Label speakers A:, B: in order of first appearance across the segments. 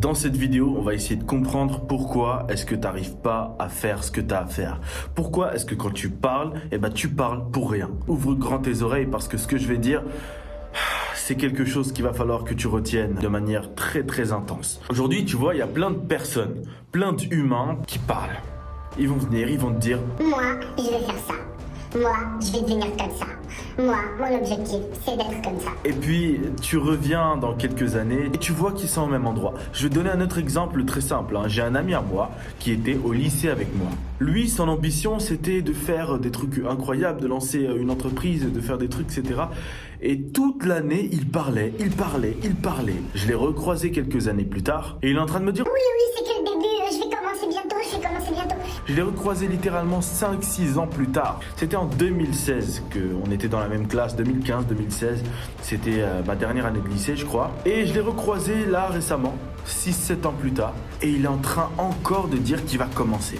A: Dans cette vidéo, on va essayer de comprendre pourquoi est-ce que tu n'arrives pas à faire ce que tu as à faire. Pourquoi est-ce que quand tu parles, tu parles pour rien. Ouvre grand tes oreilles parce que ce que je vais dire, c'est quelque chose qu'il va falloir que tu retiennes de manière très très intense. Aujourd'hui, tu vois, il y a plein de personnes, plein d'humains qui parlent. Ils vont venir, ils vont te dire
B: « Moi, je vais faire ça. Moi, je vais devenir comme ça. Moi, mon objectif, c'est d'être comme ça. »
A: Et puis, tu reviens dans quelques années et tu vois qu'ils sont au même endroit. Je vais te donner un autre exemple très simple. J'ai un ami à moi qui était au lycée avec moi. Lui, son ambition, c'était de faire des trucs incroyables, de lancer une entreprise, de faire des trucs, etc. Et toute l'année, il parlait. Je l'ai recroisé quelques années plus tard et il est en train de me dire «
B: Oui, c'est que le début, je vais commencer bientôt. »
A: Je l'ai recroisé littéralement 5-6 ans plus tard. C'était en 2016 qu'on était dans la même classe, 2015-2016. C'était ma dernière année de lycée, je crois. Et je l'ai recroisé là récemment, 6-7 ans plus tard. Et il est en train encore de dire qu'il va commencer.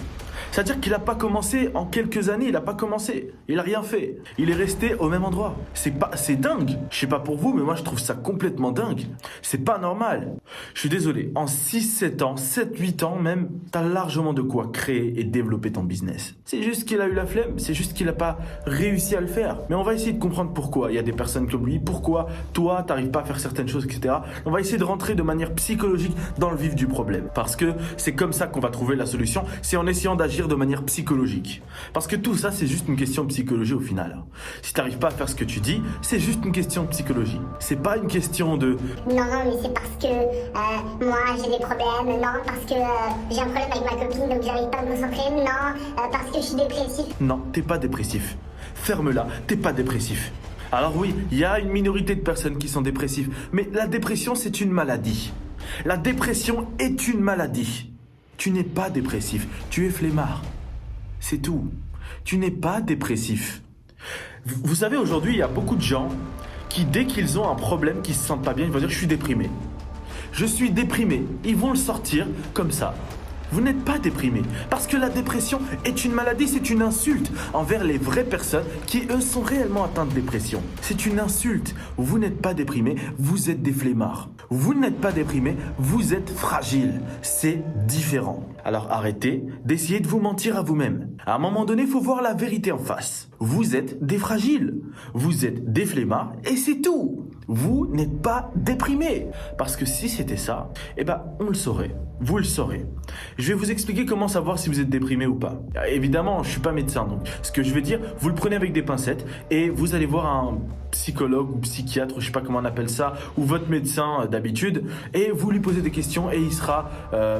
A: C'est-à-dire qu'il n'a pas commencé en quelques années, il n'a pas commencé. Il n'a rien fait. Il est resté au même endroit. C'est dingue. Je sais pas pour vous, mais moi je trouve ça complètement dingue. C'est pas normal. Je suis désolé. En 6-7 ans, 7-8 ans même, t'as largement de quoi créer et développer ton business. C'est juste qu'il a eu la flemme. C'est juste qu'il n'a pas réussi à le faire. Mais on va essayer de comprendre pourquoi. Il y a des personnes comme lui. Pourquoi toi, t'arrives pas à faire certaines choses, etc. On va essayer de rentrer de manière psychologique dans le vif du problème. Parce que c'est comme ça qu'on va trouver la solution. C'est en essayant d'agir de manière psychologique. Parce que tout ça, c'est juste une question de psychologie au final. Si tu n'arrives pas à faire ce que tu dis, c'est juste une question de psychologie. C'est pas une question de...
B: Non, mais c'est parce que moi, j'ai des problèmes. Non, parce que j'ai un problème avec ma copine, donc j'arrive pas à me concentrer. Non, parce que je suis dépressif.
A: Non, t'es pas dépressif. Ferme-la, t'es pas dépressif. Alors oui, il y a une minorité de personnes qui sont dépressives. Mais la dépression, c'est une maladie. La dépression est une maladie. Tu n'es pas dépressif, tu es flemmard. C'est tout. Tu n'es pas dépressif. Vous savez, aujourd'hui, il y a beaucoup de gens qui, dès qu'ils ont un problème, qui se sentent pas bien, ils vont dire « je suis déprimé ». Je suis déprimé. Ils vont le sortir comme ça. Vous n'êtes pas déprimé. Parce que la dépression est une maladie, c'est une insulte envers les vraies personnes qui, eux, sont réellement atteintes de dépression. C'est une insulte. Vous n'êtes pas déprimé, vous êtes des flemmards. Vous n'êtes pas déprimé, vous êtes fragile. C'est différent. Alors arrêtez d'essayer de vous mentir à vous-même. À un moment donné, il faut voir la vérité en face. Vous êtes des fragiles. Vous êtes des flemmards et c'est tout. Vous n'êtes pas déprimé. Parce que si c'était ça, on le saurait. Vous le saurez. Je vais vous expliquer comment savoir si vous êtes déprimé ou pas. Évidemment, je suis pas médecin, donc ce que je vais dire, vous le prenez avec des pincettes et vous allez voir un psychologue ou psychiatre, je sais pas comment on appelle ça, ou votre médecin d'habitude, et vous lui posez des questions et il sera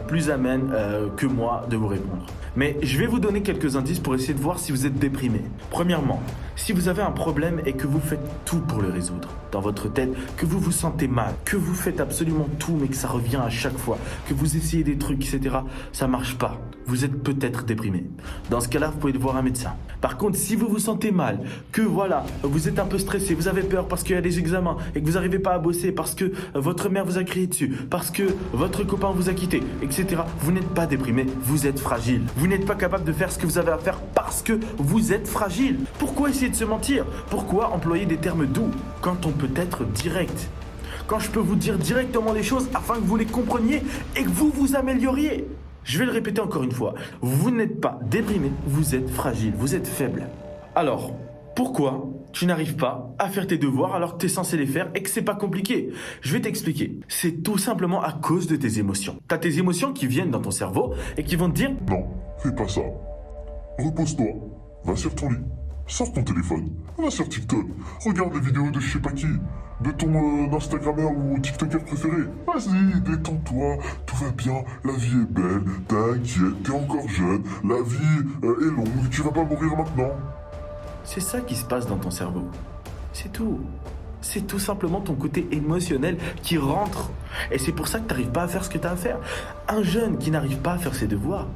A: plus amène que moi de vous répondre. Mais je vais vous donner quelques indices pour essayer de voir si vous êtes déprimé. Premièrement, si vous avez un problème et que vous faites tout pour le résoudre, dans votre tête, que vous vous sentez mal, que vous faites absolument tout mais que ça revient à chaque fois, que vous essayez des trucs, etc., ça marche pas. Vous êtes peut-être déprimé. Dans ce cas-là, vous pouvez voir un médecin. Par contre, si vous vous sentez mal, que voilà, vous êtes un peu stressé, vous avez peur parce qu'il y a des examens et que vous n'arrivez pas à bosser parce que votre mère vous a crié dessus, parce que votre copain vous a quitté, etc., vous n'êtes pas déprimé, vous êtes fragile. Vous n'êtes pas capable de faire ce que vous avez à faire parce que vous êtes fragile. Pourquoi essayer de se mentir? Pourquoi employer des termes doux quand on peut être direct? Quand je peux vous dire directement les choses afin que vous les compreniez et que vous vous amélioriez. Je vais le répéter encore une fois. Vous n'êtes pas déprimé, vous êtes fragile, vous êtes faible. Alors, pourquoi tu n'arrives pas à faire tes devoirs alors que tu es censé les faire et que c'est pas compliqué? Je vais t'expliquer. C'est tout simplement à cause de tes émotions. Tu as tes émotions qui viennent dans ton cerveau et qui vont te dire «
C: Non, fais pas ça. Repose-toi. Va sur ton lit. Sors ton téléphone. Va sur TikTok. Regarde les vidéos de je sais pas qui. De ton Instagrammeur ou TikToker préféré. Vas-y, détends-toi. Tout va bien. La vie est belle. T'inquiète, t'es encore jeune. La vie est longue. Tu vas pas mourir maintenant. »
A: C'est ça qui se passe dans ton cerveau. C'est tout. C'est tout simplement ton côté émotionnel qui rentre. Et c'est pour ça que tu n'arrives pas à faire ce que tu as à faire. Un jeune qui n'arrive pas à faire ses devoirs,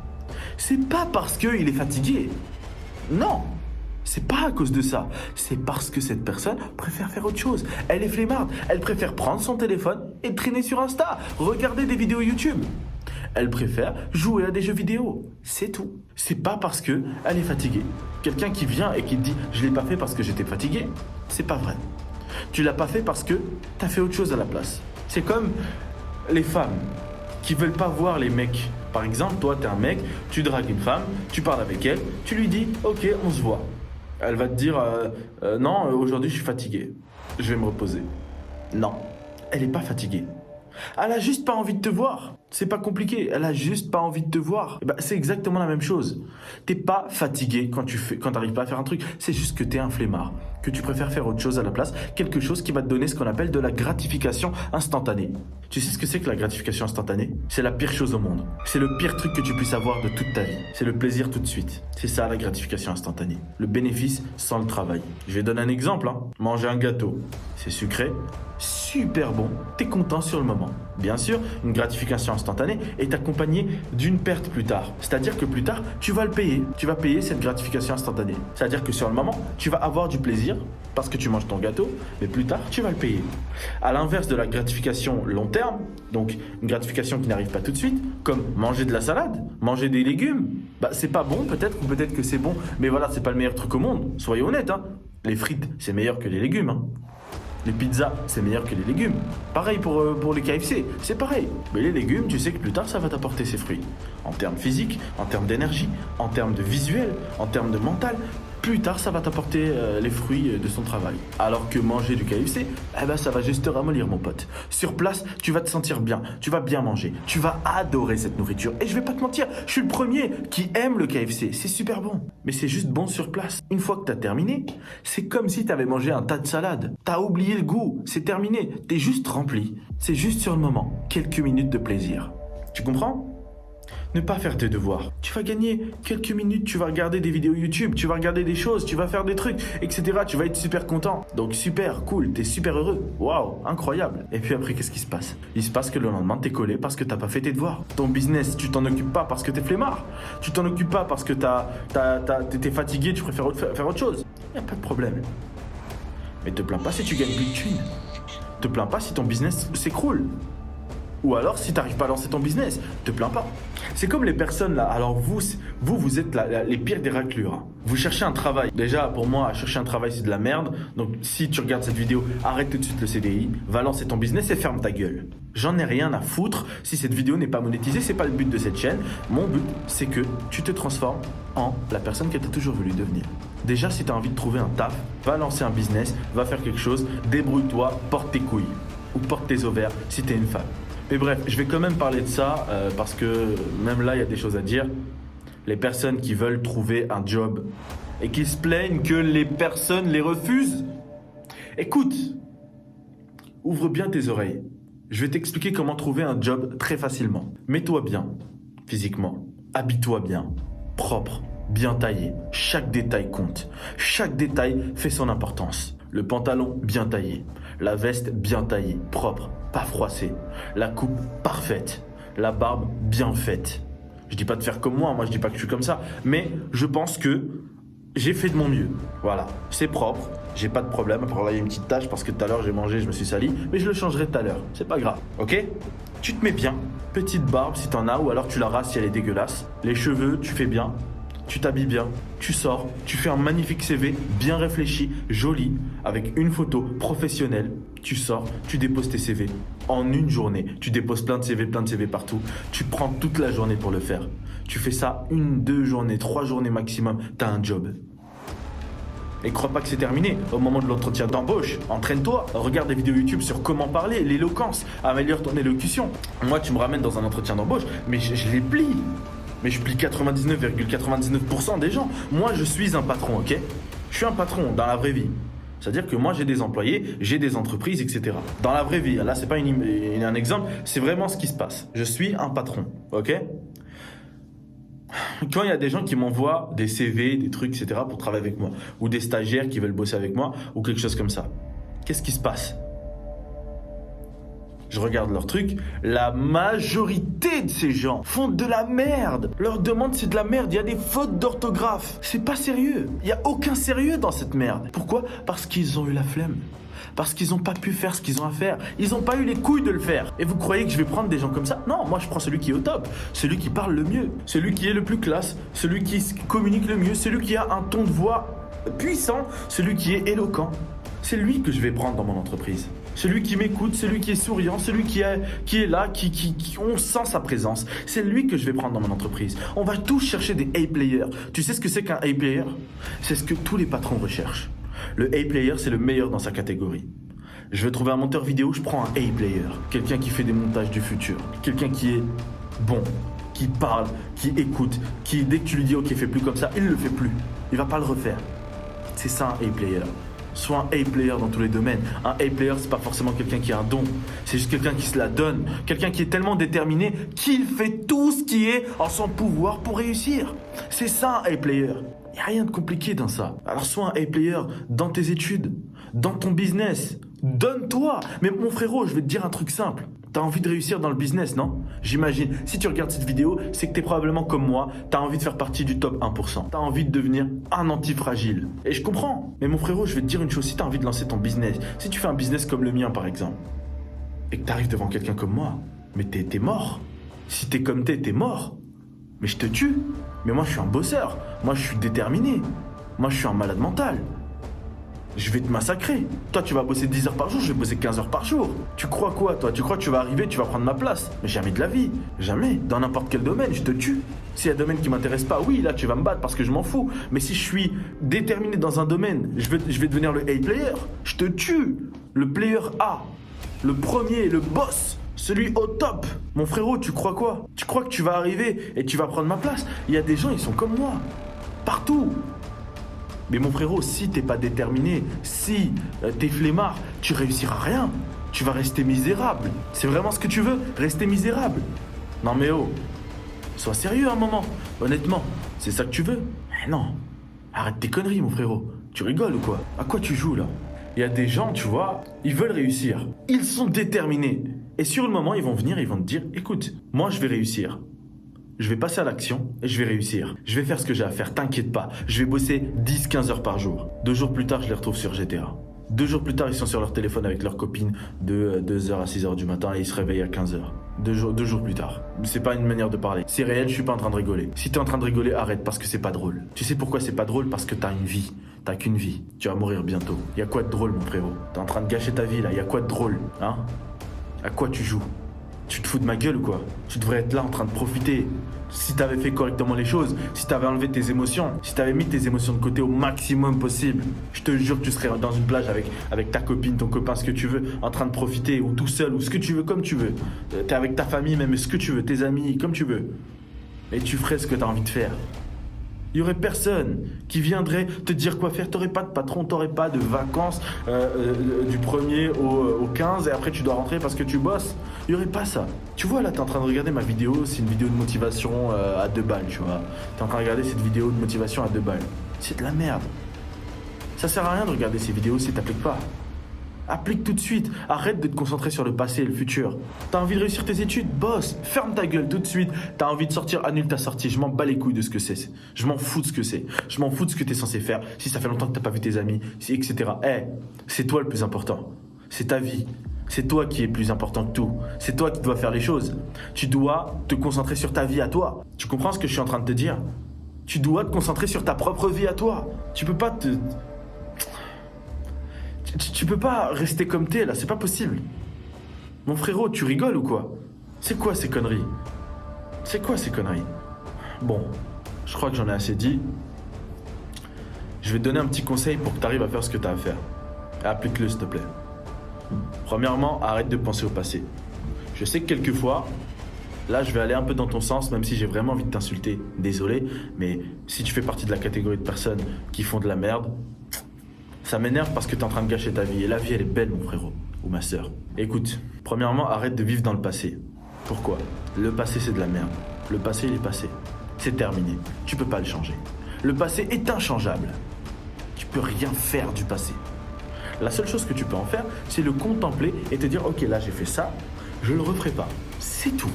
A: c'est pas parce qu'il est fatigué. Non. C'est pas à cause de ça. C'est parce que cette personne préfère faire autre chose. Elle est flemmarde. Elle préfère prendre son téléphone et traîner sur Insta. Regarder des vidéos YouTube. Elle préfère jouer à des jeux vidéo. C'est tout. C'est pas parce que elle est fatiguée. Quelqu'un qui vient et qui te dit « je l'ai pas fait parce que j'étais fatigué », c'est pas vrai. Tu l'as pas fait parce que t'as fait autre chose à la place. C'est comme les femmes qui veulent pas voir les mecs. Par exemple, toi, t'es un mec, tu dragues une femme, tu parles avec elle, tu lui dis « Ok, on se voit ». Elle va te dire non, aujourd'hui je suis fatigué, je vais me reposer. Non, elle est pas fatiguée. Elle a juste pas envie de te voir. C'est pas compliqué, elle a juste pas envie de te voir. Et bah, c'est exactement la même chose. T'es pas fatigué quand t'arrives pas à faire un truc. C'est juste que t'es un flemmard, que tu préfères faire autre chose à la place, quelque chose qui va te donner ce qu'on appelle de la gratification instantanée. Tu sais ce que c'est que la gratification instantanée? C'est la pire chose au monde. C'est le pire truc que tu puisses avoir de toute ta vie. C'est le plaisir tout de suite. C'est ça la gratification instantanée. Le bénéfice sans le travail. Je vais donner un exemple. Manger un gâteau, c'est sucré, super bon, t'es content sur le moment. Bien sûr, une gratification instantanée est accompagnée d'une perte plus tard. C'est-à-dire que plus tard, tu vas le payer. Tu vas payer cette gratification instantanée. C'est-à-dire que sur le moment, tu vas avoir du plaisir parce que tu manges ton gâteau, mais plus tard, tu vas le payer. À l'inverse de la gratification long terme, donc une gratification qui n'arrive pas tout de suite, comme manger de la salade, manger des légumes, bah c'est pas bon peut-être, ou peut-être que c'est bon, mais voilà, c'est pas le meilleur truc au monde. Soyons honnêtes, Les frites, c'est meilleur que les légumes, Les pizzas, c'est meilleur que les légumes. Pareil pour les KFC, c'est pareil. Mais les légumes, tu sais que plus tard, ça va t'apporter ses fruits. En termes physiques, en termes d'énergie, en termes de visuel, en termes de mental. Plus tard, ça va t'apporter les fruits de son travail. Alors que manger du KFC, ça va juste te ramollir, mon pote. Sur place, tu vas te sentir bien, tu vas bien manger, tu vas adorer cette nourriture. Et je vais pas te mentir, je suis le premier qui aime le KFC, c'est super bon. Mais c'est juste bon sur place. Une fois que t'as terminé, c'est comme si t'avais mangé un tas de salade. T'as oublié le goût, c'est terminé, t'es juste rempli. C'est juste sur le moment, quelques minutes de plaisir. Tu comprends ? Ne pas faire tes devoirs. Tu vas gagner quelques minutes, tu vas regarder des vidéos YouTube, tu vas regarder des choses, tu vas faire des trucs, etc. Tu vas être super content. Donc super, cool, t'es super heureux. Waouh, incroyable. Et puis après, qu'est-ce qui se passe? Il se passe que le lendemain, t'es collé parce que t'as pas fait tes devoirs. Ton business, tu t'en occupes pas parce que t'es flemmard. Tu t'en occupes pas parce que t'es fatigué, tu préfères faire autre chose. Y a pas de problème. Mais te plains pas si tu gagnes plus de thunes. Te plains pas si ton business s'écroule. Ou alors, si tu n'arrives pas à lancer ton business, te plains pas. C'est comme les personnes là. Alors vous êtes les pires des raclures. Vous cherchez un travail. Déjà, pour moi, chercher un travail, c'est de la merde. Donc, si tu regardes cette vidéo, arrête tout de suite le CDI, va lancer ton business et ferme ta gueule. J'en ai rien à foutre. Si cette vidéo n'est pas monétisée, c'est pas le but de cette chaîne. Mon but, c'est que tu te transformes en la personne que tu as toujours voulu devenir. Déjà, si tu as envie de trouver un taf, va lancer un business, va faire quelque chose, débrouille-toi, porte tes couilles ou porte tes ovaires si tu es une femme. Mais bref, je vais quand même parler de ça parce que même là, il y a des choses à dire. Les personnes qui veulent trouver un job et qui se plaignent que les personnes les refusent. Écoute, ouvre bien tes oreilles. Je vais t'expliquer comment trouver un job très facilement. Mets-toi bien, physiquement. Habille-toi bien, propre, bien taillé. Chaque détail compte. Chaque détail fait son importance. Le pantalon bien taillé, la veste bien taillée, propre, pas froissée, la coupe parfaite, la barbe bien faite. Je dis pas de faire comme moi je dis pas que je suis comme ça, mais je pense que j'ai fait de mon mieux. Voilà, c'est propre, j'ai pas de problème. Après là, il y a une petite tache parce que tout à l'heure j'ai mangé, je me suis sali, mais je le changerai tout à l'heure, c'est pas grave, ok? Tu te mets bien, petite barbe si t'en as, ou alors tu la rases si elle est dégueulasse. Les cheveux, tu fais bien. Tu t'habilles bien, tu sors, tu fais un magnifique CV, bien réfléchi, joli, avec une photo professionnelle. Tu sors, tu déposes tes CV en une journée. Tu déposes plein de CV partout. Tu prends toute la journée pour le faire. Tu fais ça 1, 2 journées, 3 journées maximum, t'as un job. Et crois pas que c'est terminé. Au moment de l'entretien d'embauche, entraîne-toi, regarde des vidéos YouTube sur comment parler, l'éloquence, améliore ton élocution. Moi, tu me ramènes dans un entretien d'embauche, mais je les plie. Mais je plie 99,99% des gens. Moi, je suis un patron, ok? Je suis un patron dans la vraie vie. C'est-à-dire que moi, j'ai des employés, j'ai des entreprises, etc. Dans la vraie vie, là, c'est pas un exemple, c'est vraiment ce qui se passe. Je suis un patron, ok? Quand il y a des gens qui m'envoient des CV, des trucs, etc. pour travailler avec moi, ou des stagiaires qui veulent bosser avec moi, ou quelque chose comme ça, qu'est-ce qui se passe? Je regarde leurs trucs, la majorité de ces gens font de la merde. Leur demande, c'est de la merde, il y a des fautes d'orthographe. C'est pas sérieux, il y a aucun sérieux dans cette merde. Pourquoi? Parce qu'ils ont eu la flemme. Parce qu'ils n'ont pas pu faire ce qu'ils ont à faire. Ils n'ont pas eu les couilles de le faire. Et vous croyez que je vais prendre des gens comme ça? Non, moi je prends celui qui est au top, celui qui parle le mieux, celui qui est le plus classe, celui qui communique le mieux, celui qui a un ton de voix puissant, celui qui est éloquent. C'est lui que je vais prendre dans mon entreprise. Celui qui m'écoute, celui qui est souriant, celui qui est là, on sent sa présence. C'est lui que je vais prendre dans mon entreprise. On va tous chercher des A-players. Tu sais ce que c'est qu'un A-player? C'est ce que tous les patrons recherchent. Le A-player, c'est le meilleur dans sa catégorie. Je veux trouver un monteur vidéo, je prends un A-player. Quelqu'un qui fait des montages du futur. Quelqu'un qui est bon, qui parle, qui écoute, qui dès que tu lui dis ok fais plus comme ça, il le fait plus. Il va pas le refaire. C'est ça un A-player. Sois un A-player dans tous les domaines. Un A-player, c'est pas forcément quelqu'un qui a un don. C'est juste quelqu'un qui se la donne. Quelqu'un qui est tellement déterminé qu'il fait tout ce qui est en son pouvoir pour réussir. C'est ça un A-player. Il n'y a rien de compliqué dans ça. Alors sois un A-player dans tes études, dans ton business. Donne-toi. Mais mon frérot, je vais te dire un truc simple. T'as envie de réussir dans le business, non? J'imagine. Si tu regardes cette vidéo, c'est que t'es probablement comme moi. T'as envie de faire partie du top 1%. T'as envie de devenir un antifragile. Et je comprends. Mais mon frérot, je vais te dire une chose. Si t'as envie de lancer ton business, si tu fais un business comme le mien, par exemple, et que t'arrives devant quelqu'un comme moi, mais t'es mort. Si t'es comme t'es mort. Mais je te tue. Mais moi, je suis un bosseur. Moi, je suis déterminé. Moi, je suis un malade mental. Je vais te massacrer. Toi, tu vas bosser 10 heures par jour, je vais bosser 15 heures par jour. Tu crois quoi, toi? Tu crois que tu vas arriver, tu vas prendre ma place? Mais jamais de la vie. Jamais. Dans n'importe quel domaine, je te tue. S'il y a un domaine qui m'intéresse pas, oui, là, tu vas me battre parce que je m'en fous. Mais si je suis déterminé dans un domaine, je vais devenir le A-player. Je te tue. Le player A. Le premier, le boss. Celui au top. Mon frérot, tu crois quoi? Tu crois que tu vas arriver et tu vas prendre ma place? Il y a des gens, ils sont comme moi. Partout. Mais mon frérot, si t'es pas déterminé, si t'es flemmard, tu réussiras rien. Tu vas rester misérable. C'est vraiment ce que tu veux? Rester misérable? Non mais oh, sois sérieux un moment. Honnêtement, c'est ça que tu veux? Eh non, arrête tes conneries mon frérot. Tu rigoles ou quoi? À quoi tu joues là? Il y a des gens, tu vois, ils veulent réussir. Ils sont déterminés. Et sur le moment, ils vont venir, ils vont te dire, écoute, moi je vais réussir. Je vais passer à l'action et je vais réussir. Je vais faire ce que j'ai à faire, t'inquiète pas. Je vais bosser 10-15 heures par jour. 2 jours plus tard, je les retrouve sur GTA. 2 jours plus tard, ils sont sur leur téléphone avec leurs copines de 2h à 6h du matin et ils se réveillent à 15h. 2 jours plus tard. C'est pas une manière de parler. C'est réel, je suis pas en train de rigoler. Si t'es en train de rigoler, arrête parce que c'est pas drôle. Tu sais pourquoi c'est pas drôle? Parce que t'as une vie. T'as qu'une vie. Tu vas mourir bientôt. Y a quoi de drôle, mon frérot? T'es en train de gâcher ta vie là. Y a quoi de drôle? Hein? À quoi tu joues? Tu te fous de ma gueule ou quoi? Tu devrais être là en train de profiter. Si t'avais fait correctement les choses, si t'avais enlevé tes émotions, si t'avais mis tes émotions de côté au maximum possible, je te jure que tu serais dans une plage avec ta copine, ton copain, ce que tu veux, en train de profiter, ou tout seul, ou ce que tu veux, comme tu veux. T'es avec ta famille même, ce que tu veux, tes amis, comme tu veux. Et tu ferais ce que t'as envie de faire. Il y aurait personne qui viendrait te dire quoi faire. T'aurais pas de patron, t'aurais pas de vacances du 1er au 15 et après tu dois rentrer parce que tu bosses. Il y aurait pas ça. Tu vois là, t'es en train de regarder ma vidéo, c'est une vidéo de motivation à 2 balles, tu vois. T'es en train de regarder cette vidéo de motivation à 2 balles. C'est de la merde. Ça sert à rien de regarder ces vidéos si t'appliques pas. Applique tout de suite. Arrête de te concentrer sur le passé et le futur. T'as envie de réussir tes études? Bosse. Ferme ta gueule tout de suite. T'as envie de sortir? Annule ta sortie. Je m'en bats les couilles de ce que c'est. Je m'en fous de ce que c'est. Je m'en fous de ce que t'es censé faire. Si ça fait longtemps que t'as pas vu tes amis, etc. C'est toi le plus important. C'est ta vie. C'est toi qui es plus important que tout. C'est toi qui dois faire les choses. Tu dois te concentrer sur ta vie à toi. Tu comprends ce que je suis en train de te dire? Tu dois te concentrer sur ta propre vie à toi. Tu peux pas te... Tu peux pas rester comme t'es là, c'est pas possible. Mon frérot, tu rigoles ou quoi? C'est quoi ces conneries? C'est quoi ces conneries? Bon, je crois que j'en ai assez dit. Je vais te donner un petit conseil pour que t'arrives à faire ce que t'as à faire. Et applique-le s'il te plaît. Premièrement, arrête de penser au passé. Je sais que quelquefois, là je vais aller un peu dans ton sens, même si j'ai vraiment envie de t'insulter. Désolé, mais si tu fais partie de la catégorie de personnes qui font de la merde, ça m'énerve parce que t'es en train de gâcher ta vie. Et la vie, elle est belle, mon frérot. Ou ma sœur. Écoute, premièrement, arrête de vivre dans le passé. Pourquoi? Le passé, c'est de la merde. Le passé, il est passé. C'est terminé. Tu peux pas le changer. Le passé est inchangeable. Tu peux rien faire du passé. La seule chose que tu peux en faire, c'est le contempler et te dire, ok, là, j'ai fait ça, je le referai pas. C'est tout.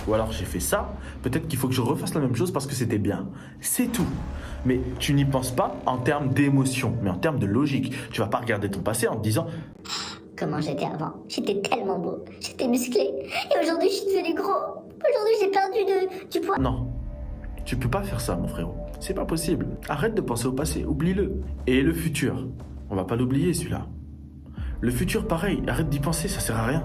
A: Ou alors, j'ai fait ça, peut-être qu'il faut que je refasse la même chose parce que c'était bien. C'est tout. Mais tu n'y penses pas en termes d'émotion, mais en termes de logique. Tu vas pas regarder ton passé en te disant
B: Comment j'étais avant? J'étais tellement beau, j'étais musclé. Et aujourd'hui, je suis devenu gros. Aujourd'hui, j'ai perdu du poids.
A: non. Tu peux pas faire ça, mon frérot. C'est pas possible. Arrête de penser au passé, oublie-le. Et le futur, on va pas l'oublier celui-là. Le futur, pareil, arrête d'y penser, ça sert à rien.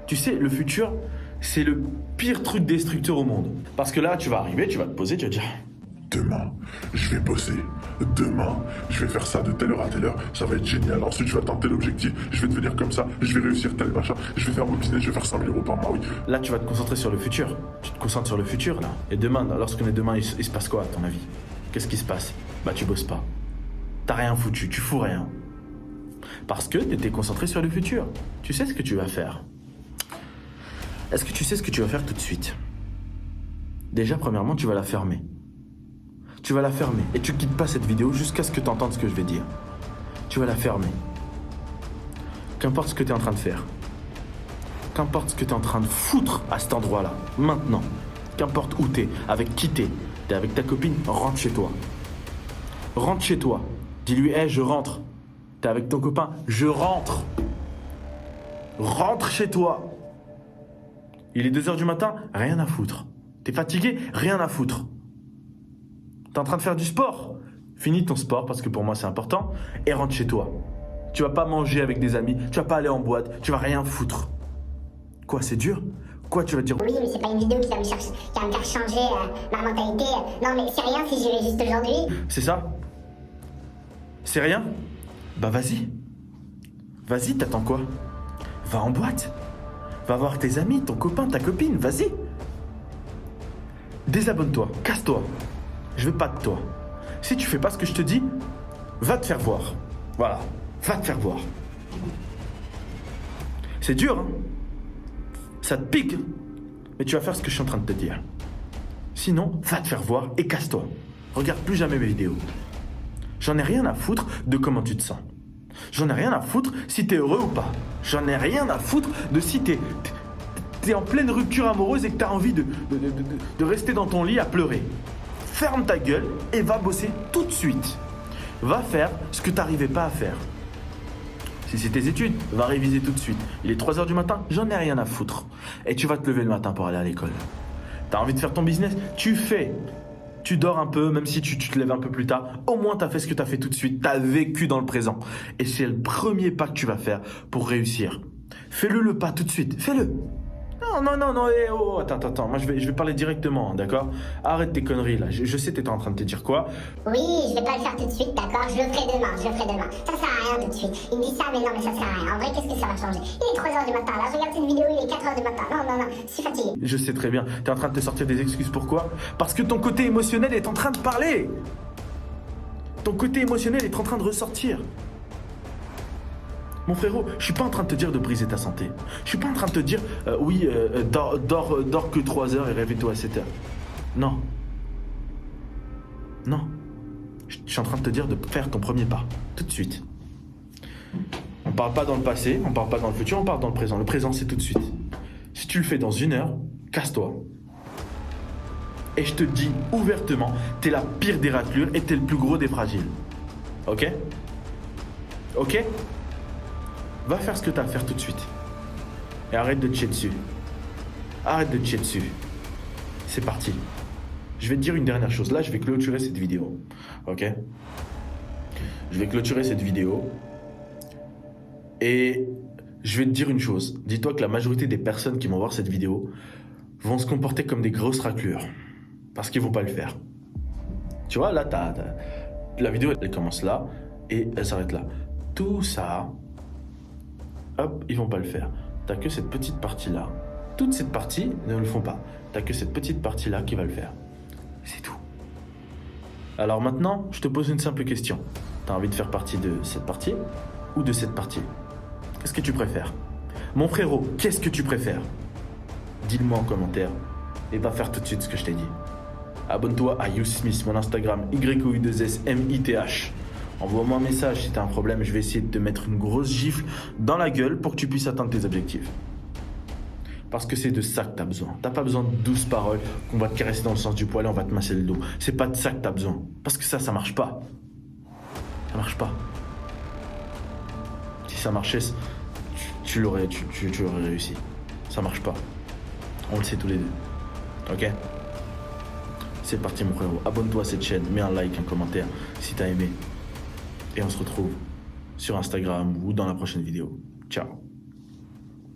A: Tu sais, le futur, c'est le pire truc destructeur au monde. Parce que là, tu vas arriver, tu vas te poser, tu vas dire...
C: Demain, je vais bosser. Demain, je vais faire ça de telle heure à telle heure. Ça va être génial. Ensuite, je vais atteindre tel objectif. Je vais devenir comme ça. Je vais réussir tel machin. Je vais faire mon business. Je vais faire 5 000 euros par mois, oui.
A: Là, tu vas te concentrer sur le futur. Tu te concentres sur le futur, là. Et demain, lorsqu'on est demain, il se passe quoi, à ton avis? Qu'est-ce qui se passe? Bah, tu bosses pas. T'as rien foutu, tu fous rien. Parce que t'étais concentré sur le futur. Tu sais ce que tu vas faire. Est-ce que tu sais ce que tu vas faire tout de suite? Déjà, premièrement, tu vas la fermer. Tu vas la fermer et tu quittes pas cette vidéo jusqu'à ce que tu entendes ce que je vais dire. Tu vas la fermer. Qu'importe ce que tu es en train de faire. Qu'importe ce que tu es en train de foutre à cet endroit-là, maintenant. Qu'importe où tu es, avec qui tu es. Tu es avec ta copine, rentre chez toi. Rentre chez toi. Dis-lui, hey, je rentre. Tu es avec ton copain, je rentre. Rentre chez toi. Il est 2h du matin, rien à foutre. T'es fatigué, rien à foutre. T'es en train de faire du sport. Finis ton sport parce que pour moi c'est important et rentre chez toi. Tu vas pas manger avec des amis, tu vas pas aller en boîte, tu vas rien foutre. Quoi, c'est dur? Quoi, tu vas dire?
B: Oui, mais c'est pas une vidéo qui va me faire changer ma mentalité. Non, mais c'est rien si j'y vais juste aujourd'hui.
A: C'est ça? C'est rien? Bah vas-y. Vas-y, t'attends quoi? Va en boîte. Va voir tes amis, ton copain, ta copine, vas-y. Désabonne-toi, casse-toi. Je veux pas de toi. Si tu fais pas ce que je te dis, va te faire voir. Voilà, va te faire voir. C'est dur, hein? Ça te pique, hein? Mais tu vas faire ce que je suis en train de te dire. Sinon, va te faire voir et casse-toi. Regarde plus jamais mes vidéos. J'en ai rien à foutre de comment tu te sens. J'en ai rien à foutre si t'es heureux ou pas. J'en ai rien à foutre de si t'es en pleine rupture amoureuse et que t'as envie de rester dans ton lit à pleurer. Ferme ta gueule et va bosser tout de suite. Va faire ce que t'arrivais pas à faire. Si c'est tes études, va réviser tout de suite. Il est 3h du matin, j'en ai rien à foutre. Et tu vas te lever le matin pour aller à l'école. T'as envie de faire ton business, tu fais. Tu dors un peu, même si tu te lèves un peu plus tard. Au moins, t'as fait ce que t'as fait tout de suite. T'as vécu dans le présent. Et c'est le premier pas que tu vas faire pour réussir. Fais-le le pas tout de suite. Fais-le. Non, attends. Moi, je vais parler directement, d'accord? Arrête tes conneries, là. Je sais, t'étais en train de te dire quoi.
B: Oui, je vais pas le faire tout de suite, d'accord? Je le ferai demain. Ça sert à rien tout de suite. Il me dit ça, mais non, mais ça sert à rien. En vrai, qu'est-ce que ça va changer? Il est 3h du matin, là. Je regarde cette vidéo, il est 4h du matin. Non, je suis fatigué.
A: Je sais très bien. T'es en train de te sortir des excuses. Pourquoi? Parce que ton côté émotionnel est en train de parler. Ton côté émotionnel est en train de ressortir. Mon frérot, je suis pas en train de te dire de briser ta santé. Je suis pas en train de te dire, dors que 3 heures et réveille-toi à 7 heures. Non. Je suis en train de te dire de faire ton premier pas, tout de suite. On parle pas dans le passé, on parle pas dans le futur, on parle dans le présent. Le présent, c'est tout de suite. Si tu le fais dans 1 heure, casse-toi. Et je te dis ouvertement, t'es la pire des raclures et t'es le plus gros des fragiles. Ok? Va faire ce que t'as à faire tout de suite. Et arrête de te chier dessus. C'est parti. Je vais te dire une dernière chose. Là, je vais clôturer cette vidéo. Ok? Je vais clôturer cette vidéo. Et je vais te dire une chose. Dis-toi que la majorité des personnes qui vont voir cette vidéo vont se comporter comme des grosses raclures. Parce qu'ils vont pas le faire. Tu vois, là, la vidéo, elle commence là et elle s'arrête là. Tout ça... Hop, ils vont pas le faire. T'as que cette petite partie-là. Toute cette partie ne le font pas. T'as que cette petite partie-là qui va le faire. C'est tout. Alors maintenant, je te pose une simple question. T'as envie de faire partie de cette partie ou de cette partie? Qu'est-ce que tu préfères? Mon frérot, qu'est-ce que tu préfères? Dis-le-moi en commentaire et va faire tout de suite ce que je t'ai dit. Abonne-toi à YouSmith, mon Instagram, YOU2SMITH. Envoie-moi un message si t'as un problème, je vais essayer de te mettre une grosse gifle dans la gueule pour que tu puisses atteindre tes objectifs. Parce que c'est de ça que t'as besoin. T'as pas besoin de douces paroles, qu'on va te caresser dans le sens du poil et on va te masser le dos. C'est pas de ça que t'as besoin. Parce que ça marche pas. Ça marche pas. Si ça marchait, tu l'aurais réussi. Ça marche pas. On le sait tous les deux. Ok? C'est parti mon frérot. Abonne-toi à cette chaîne, mets un like, un commentaire si t'as aimé. Et on se retrouve sur Instagram ou dans la prochaine vidéo. Ciao.